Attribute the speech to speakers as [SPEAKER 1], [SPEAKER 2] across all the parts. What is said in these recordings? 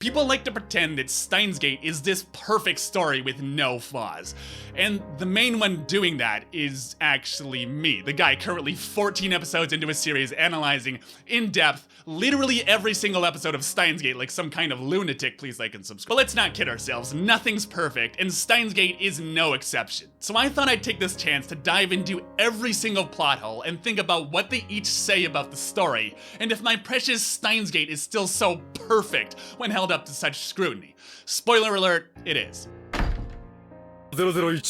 [SPEAKER 1] People like to pretend that Steins Gate is this perfect story with no flaws. And the main one doing that is actually me, the guy currently 14 episodes into a series analyzing, in depth, literally every single episode of Steins Gate like some kind of lunatic. Please like and subscribe. But let's not kid ourselves, nothing's perfect, and Steins Gate is no exception. So I thought I'd take this chance to dive into every single plot hole and think about what they each say about the story, and if my precious Steins Gate is still so perfect when held up to such scrutiny. Spoiler alert, it is.
[SPEAKER 2] 001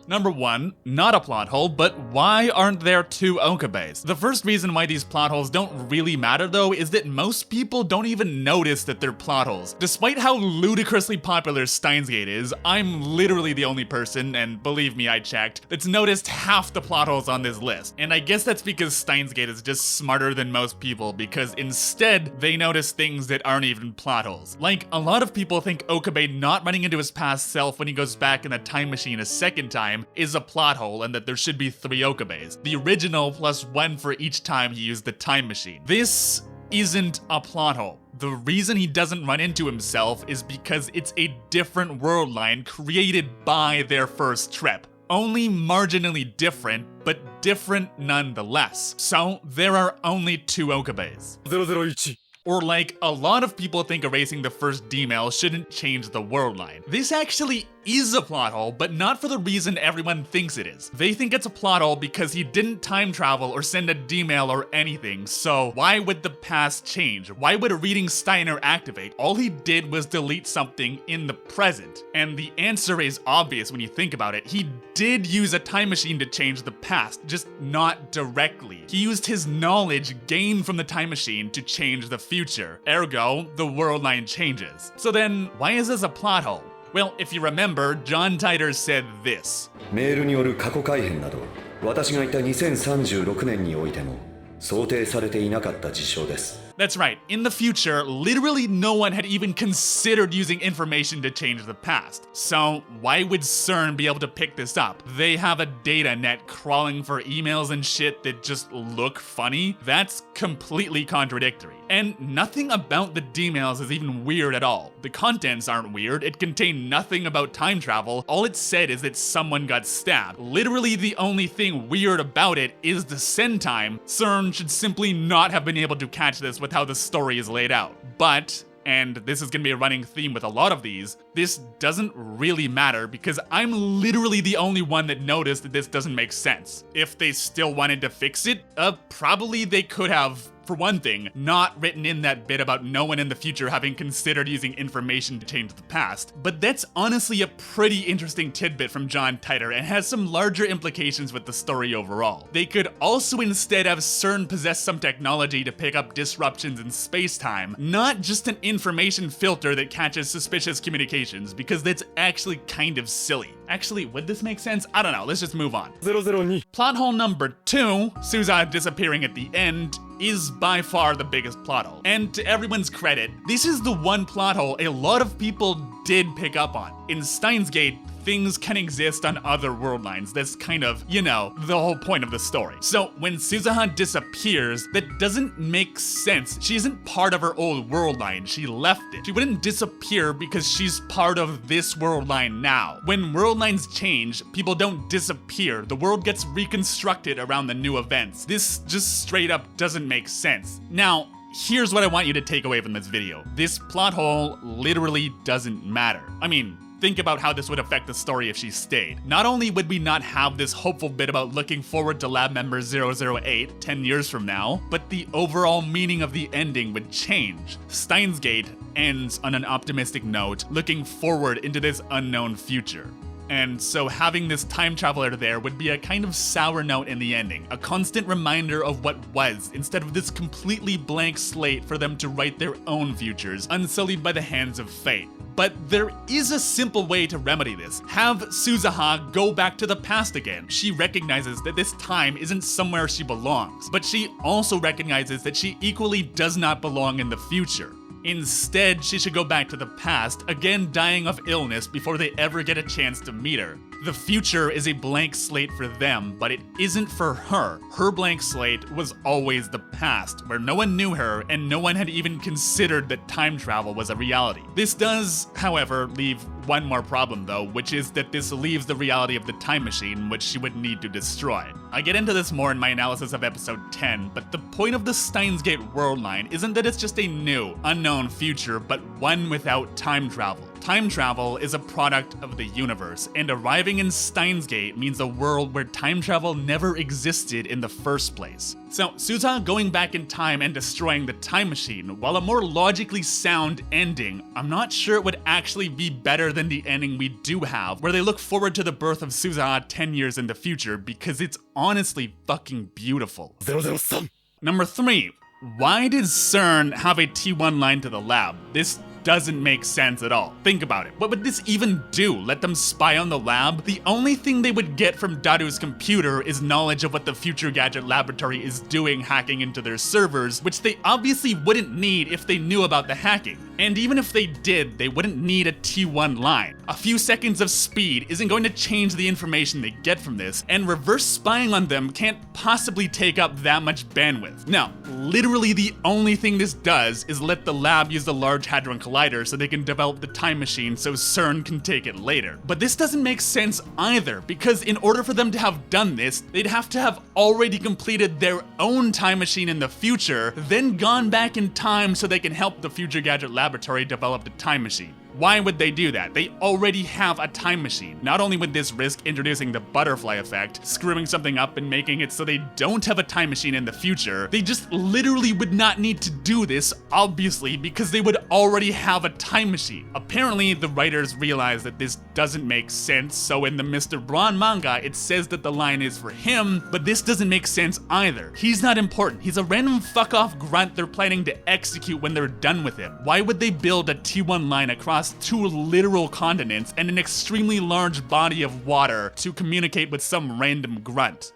[SPEAKER 1] Number 1, not a plot hole, but why aren't there two Okabes? The first reason why these plot holes don't really matter though is that most people don't even notice that they're plot holes. Despite how ludicrously popular Steins Gate is, I'm literally the only person, and believe me I checked, that's noticed half the plot holes on this list. And I guess that's because Steins Gate is just smarter than most people, because instead they notice things that aren't even plot holes. Like, a lot of people think Okabe not running into his past self when he goes back in the time machine a second time is a plot hole, and that there should be 3 Okabes. The original plus 1 for each time he used the time machine. This isn't a plot hole. The reason he doesn't run into himself is because it's a different world line created by their first trip. Only marginally different, but different nonetheless. So there are only 2 Okabes.
[SPEAKER 2] 001
[SPEAKER 1] Or like, a lot of people think erasing the first D-mail shouldn't change the world line. This actually is a plot hole, but not for the reason everyone thinks it is. They think it's a plot hole because he didn't time travel or send a D-mail or anything, so why would the past change? Why would a reading Steiner activate? All he did was delete something in the present. And the answer is obvious when you think about it. He did use a time machine to change the past, just not directly. He used his knowledge gained from the time machine to change the future. Ergo, the world line changes. So then, why is this a plot hole? Well, if you remember, John Titor said this.
[SPEAKER 3] メールによる過去改変など、私がいた2036年においても想定されていなかった事象です。
[SPEAKER 1] That's right, in the future, literally no one had even considered using information to change the past. So why would CERN be able to pick this up? They have a data net crawling for emails and shit that just look funny? That's completely contradictory. And nothing about the D-mails is even weird at all. The contents aren't weird, it contained nothing about time travel. All it said is that someone got stabbed. Literally the only thing weird about it is the send time. CERN should simply not have been able to catch this with how the story is laid out. But, and this is gonna be a running theme with a lot of these, this doesn't really matter because I'm literally the only one that noticed that this doesn't make sense. If they still wanted to fix it, probably they could have, for one thing, not written in that bit about no one in the future having considered using information to change the past. But that's honestly a pretty interesting tidbit from John Titor and has some larger implications with the story overall. They could also instead have CERN possess some technology to pick up disruptions in space-time, not just an information filter that catches suspicious communications, because that's actually kind of silly. Actually, would this make sense? I don't know, let's just move on.
[SPEAKER 2] 002
[SPEAKER 1] Plot hole number 2, Suzuha disappearing at the end, is by far the biggest plot hole. And to everyone's credit, this is the one plot hole a lot of people did pick up on. In Steins Gate, things can exist on other world lines. That's kind of, you know, the whole point of the story. So when Suzuha disappears, that doesn't make sense. She isn't part of her old world line, she left it. She wouldn't disappear because she's part of this world line now. When world lines change, people don't disappear. The world gets reconstructed around the new events. This just straight up doesn't make sense. Now, here's what I want you to take away from this video. This plot hole literally doesn't matter. I mean, think about how this would affect the story if she stayed. Not only would we not have this hopeful bit about looking forward to lab member 008 10 years from now, but the overall meaning of the ending would change. Steins Gate ends on an optimistic note, looking forward into this unknown future. And so having this time traveler there would be a kind of sour note in the ending, a constant reminder of what was, instead of this completely blank slate for them to write their own futures, unsullied by the hands of fate. But there is a simple way to remedy this. Have Suzuha go back to the past again. She recognizes that this time isn't somewhere she belongs, but she also recognizes that she equally does not belong in the future. Instead, she should go back to the past, again dying of illness before they ever get a chance to meet her. The future is a blank slate for them, but it isn't for her. Her blank slate was always the past, where no one knew her and no one had even considered that time travel was a reality. This does, however, leave one more problem though, which is that this leaves the reality of the time machine, which she would need to destroy. I get into this more in my analysis of episode 10, but the point of the Steins Gate worldline isn't that it's just a new, unknown future, but one without time travel. Time travel is a product of the universe, and arriving in Steins Gate means a world where time travel never existed in the first place. So, Suzuha going back in time and destroying the time machine, while a more logically sound ending, I'm not sure it would actually be better than the ending we do have, where they look forward to the birth of Suzuha 10 years in the future, because it's honestly fucking beautiful.
[SPEAKER 2] 003
[SPEAKER 1] Number 3. Why did CERN have a T1 line to the lab? This doesn't make sense at all. Think about it. What would this even do? Let them spy on the lab? The only thing they would get from Daru's computer is knowledge of what the Future Gadget Laboratory is doing hacking into their servers, which they obviously wouldn't need if they knew about the hacking. And even if they did, they wouldn't need a T1 line. A few seconds of speed isn't going to change the information they get from this, and reverse spying on them can't possibly take up that much bandwidth. Now, literally the only thing this does is let the lab use the Large Hadron Collider so they can develop the time machine so CERN can take it later. But this doesn't make sense either, because in order for them to have done this, they'd have to have already completed their own time machine in the future, then gone back in time so they can help the Future Gadget Laboratory develop the time machine. Why would they do that? They already have a time machine. Not only would this risk introducing the butterfly effect, screwing something up and making it so they don't have a time machine in the future, they just literally would not need to do this, obviously, because they would already have a time machine. Apparently, the writers realized that this doesn't make sense, so in the Mr. Braun manga, it says that the line is for him, but this doesn't make sense either. He's not important. He's a random fuck-off grunt they're planning to execute when they're done with him. Why would they build a T1 line across 2 literal continents and an extremely large body of water to communicate with some random grunt?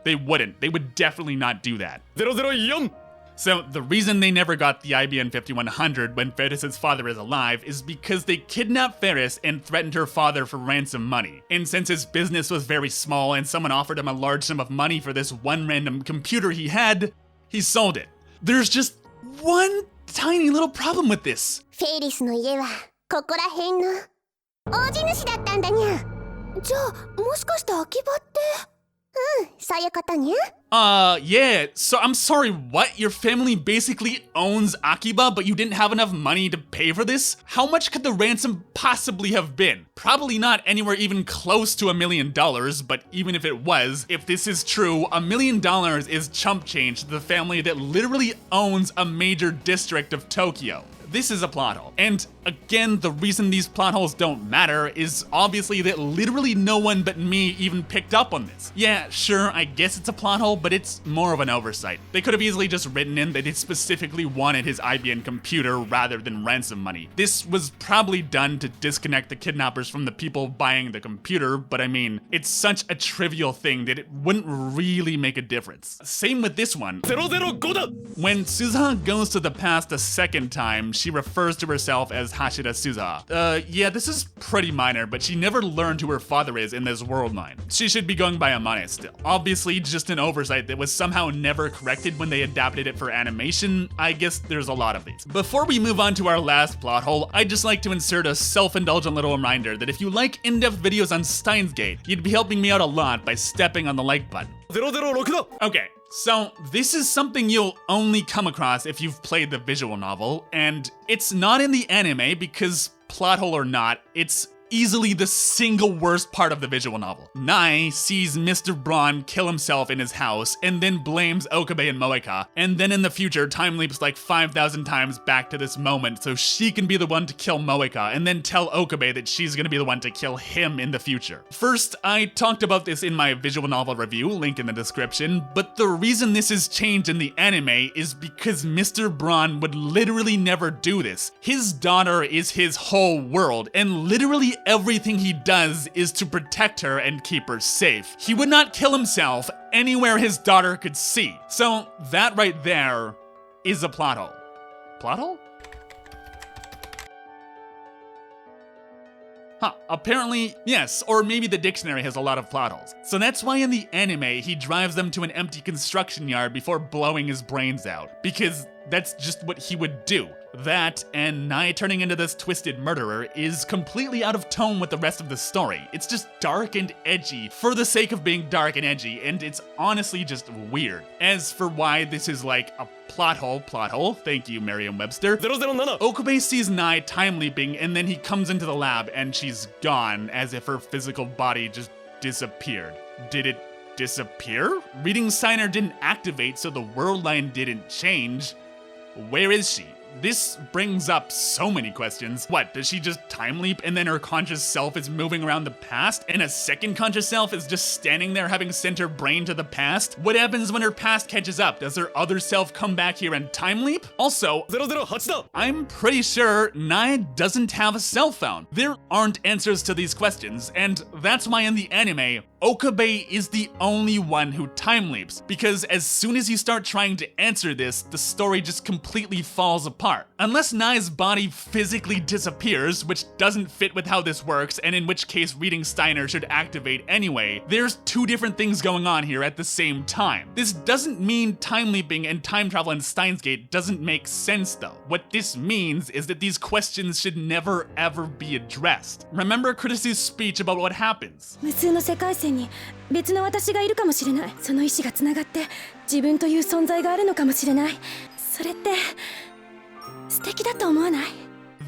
[SPEAKER 1] They wouldn't. They would definitely not do that.
[SPEAKER 2] 004
[SPEAKER 1] So the reason they never got the IBM 5100 when Faris' father is alive is because they kidnapped Faris and threatened her father for ransom money. And since his business was very small and someone offered him a large sum of money for this one random computer he had, he sold it. There's just one tiny little problem with this.
[SPEAKER 4] フェイリスの家はここら辺の大地主だったんだにゃ。じゃあもしかして秋葉って。そういうことにゃ。
[SPEAKER 1] Yeah, so I'm sorry, what? Your family basically owns Akiba, but you didn't have enough money to pay for this? How much could the ransom possibly have been? Probably not anywhere even close to $1 million, but even if it was, if this is true, $1 million is chump change to the family that literally owns a major district of Tokyo. This is a plot hole. And again, the reason these plot holes don't matter is obviously that literally no one but me even picked up on this. Yeah, sure, I guess it's a plot hole, but it's more of an oversight. They could have easily just written in that they specifically wanted his IBM computer rather than ransom money. This was probably done to disconnect the kidnappers from the people buying the computer, but I mean, it's such a trivial thing that it wouldn't really make a difference. Same with this one.
[SPEAKER 2] 005だ
[SPEAKER 1] When Suzuha goes to the past a second time, she refers to herself as Hashida Suzuha. Yeah, this is pretty minor, but she never learned who her father is in this world line. She should be going by Amane still. Obviously, just an oversight that was somehow never corrected when they adapted it for animation. I guess there's a lot of these. Before we move on to our last plot hole, I'd just like to insert a self-indulgent little reminder that if you like in-depth videos on Steins Gate, you'd be helping me out a lot by stepping on the like button.
[SPEAKER 2] 006だ
[SPEAKER 1] Okay, so this is something you'll only come across if you've played the visual novel, and it's not in the anime because, plot hole or not, it's easily the single worst part of the visual novel. Nai sees Mr. Braun kill himself in his house and then blames Okabe and Moeka, and then in the future time leaps like 5,000 times back to this moment so she can be the one to kill Moeka and then tell Okabe that she's gonna be the one to kill him in the future. First, I talked about this in my visual novel review, link in the description, but the reason this is changed in the anime is because Mr. Braun would literally never do this. His daughter is his whole world, and literally everything he does is to protect her and keep her safe. He would not kill himself anywhere his daughter could see. So that right there is a plot hole. Plot hole? Huh, apparently, yes, or maybe the dictionary has a lot of plot holes. So that's why in the anime, he drives them to an empty construction yard before blowing his brains out. Because that's just what he would do. That, and Nai turning into this twisted murderer, is completely out of tone with the rest of the story. It's just dark and edgy for the sake of being dark and edgy, and it's honestly just weird. As for why this is like a plot hole, thank you Merriam-Webster.
[SPEAKER 2] 007
[SPEAKER 1] Okabe sees Nai time leaping, and then he comes into the lab and she's gone, as if her physical body just disappeared. Did it disappear? Reading Signer didn't activate, so the worldline didn't change. Where is she? This brings up so many questions. What, does she just time leap and then her conscious self is moving around the past and a second conscious self is just standing there having sent her brain to the past? What happens when her past catches up? Does her other self come back here and time leap? Also,
[SPEAKER 2] 008
[SPEAKER 1] I'm pretty sure Nai doesn't have a cell phone. There aren't answers to these questions, and that's why in the anime, Okabe is the only one who time leaps, because as soon as you start trying to answer this, the story just completely falls apart. Unless Nai's body physically disappears, which doesn't fit with how this works, and in which case reading Steiner should activate anyway, there's two different things going on here at the same time. This doesn't mean time leaping and time travel in Steins Gate doesn't make sense though. What this means is that these questions should never ever be addressed. Remember Criticis's speech about what happens.
[SPEAKER 5] 無数の世界線に別の私がいるかもしれない。その意志がつながって自分という存在があるのかもしれない。それって素敵だと思わない？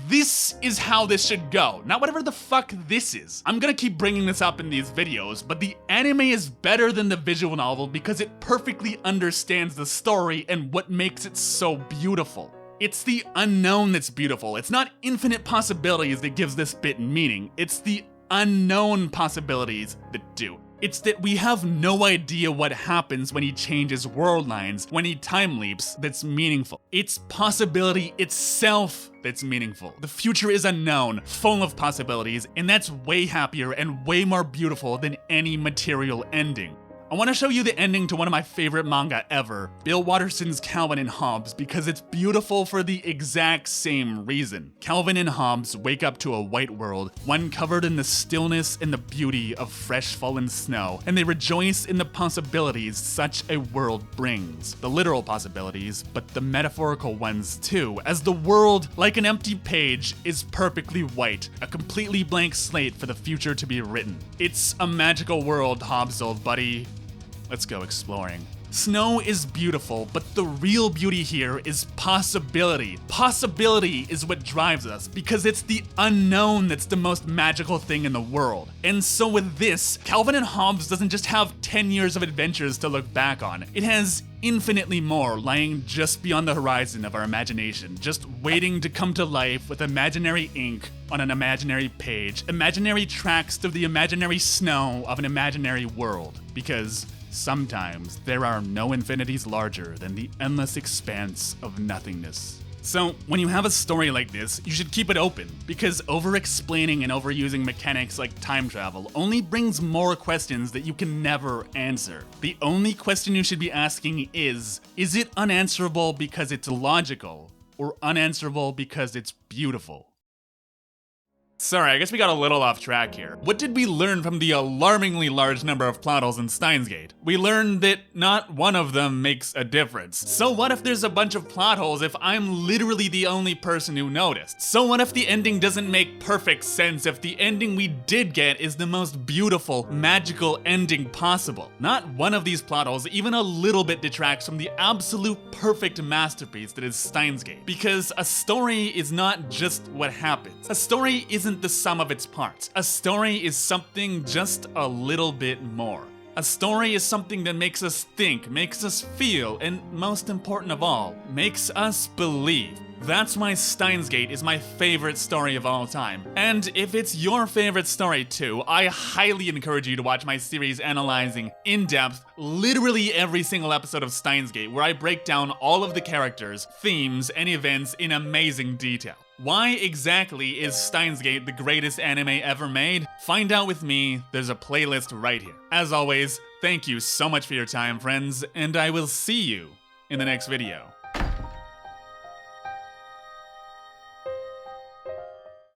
[SPEAKER 1] This is how this should go, not whatever the fuck this is. I'm gonna keep bringing this up in these videos, but the anime is better than the visual novel because it perfectly understands the story and what makes it so beautiful. It's the unknown that's beautiful. It's not infinite possibilities that gives this bit meaning. It's the unknown possibilities that do. It's that we have no idea what happens when he changes world lines, when he time leaps, that's meaningful. It's possibility itself that's meaningful. The future is unknown, full of possibilities, and that's way happier and way more beautiful than any material ending. I want to show you the ending to one of my favorite manga ever, Bill Watterson's Calvin and Hobbes, because it's beautiful for the exact same reason. Calvin and Hobbes wake up to a white world, one covered in the stillness and the beauty of fresh fallen snow, and they rejoice in the possibilities such a world brings. The literal possibilities, but the metaphorical ones too, as the world, like an empty page, is perfectly white, a completely blank slate for the future to be written. It's a magical world, Hobbes, old buddy. Let's go exploring. Snow is beautiful, but the real beauty here is possibility. Possibility is what drives us, because it's the unknown that's the most magical thing in the world. And so with this, Calvin and Hobbes doesn't just have 10 years of adventures to look back on. It has infinitely more lying just beyond the horizon of our imagination, just waiting to come to life with imaginary ink on an imaginary page, imaginary tracks through the imaginary snow of an imaginary world. Because sometimes there are no infinities larger than the endless expanse of nothingness. So when you have a story like this, you should keep it open, because over-explaining and overusing mechanics like time travel only brings more questions that you can never answer. The only question you should be asking is it unanswerable because it's logical, or unanswerable because it's beautiful? Sorry, I guess we got a little off track here. What did we learn from the alarmingly large number of plot holes in Steins Gate? We learned that not one of them makes a difference. So what if there's a bunch of plot holes if I'm literally the only person who noticed? So what if the ending doesn't make perfect sense if the ending we did get is the most beautiful, magical ending possible? Not one of these plot holes even a little bit detracts from the absolute perfect masterpiece that is Steins Gate. Because a story is not just what happens. A story isn't the sum of its parts. A story is something just a little bit more. A story is something that makes us think, makes us feel, and most important of all, makes us believe. That's why Steins Gate is my favorite story of all time. And if it's your favorite story too, I highly encourage you to watch my series analyzing, in depth, literally every single episode of Steins Gate, where I break down all of the characters, themes, and events in amazing detail. Why exactly is Steins Gate the greatest anime ever made? Find out with me, there's a playlist right here. As always, thank you so much for your time, friends, and I will see you in the next video.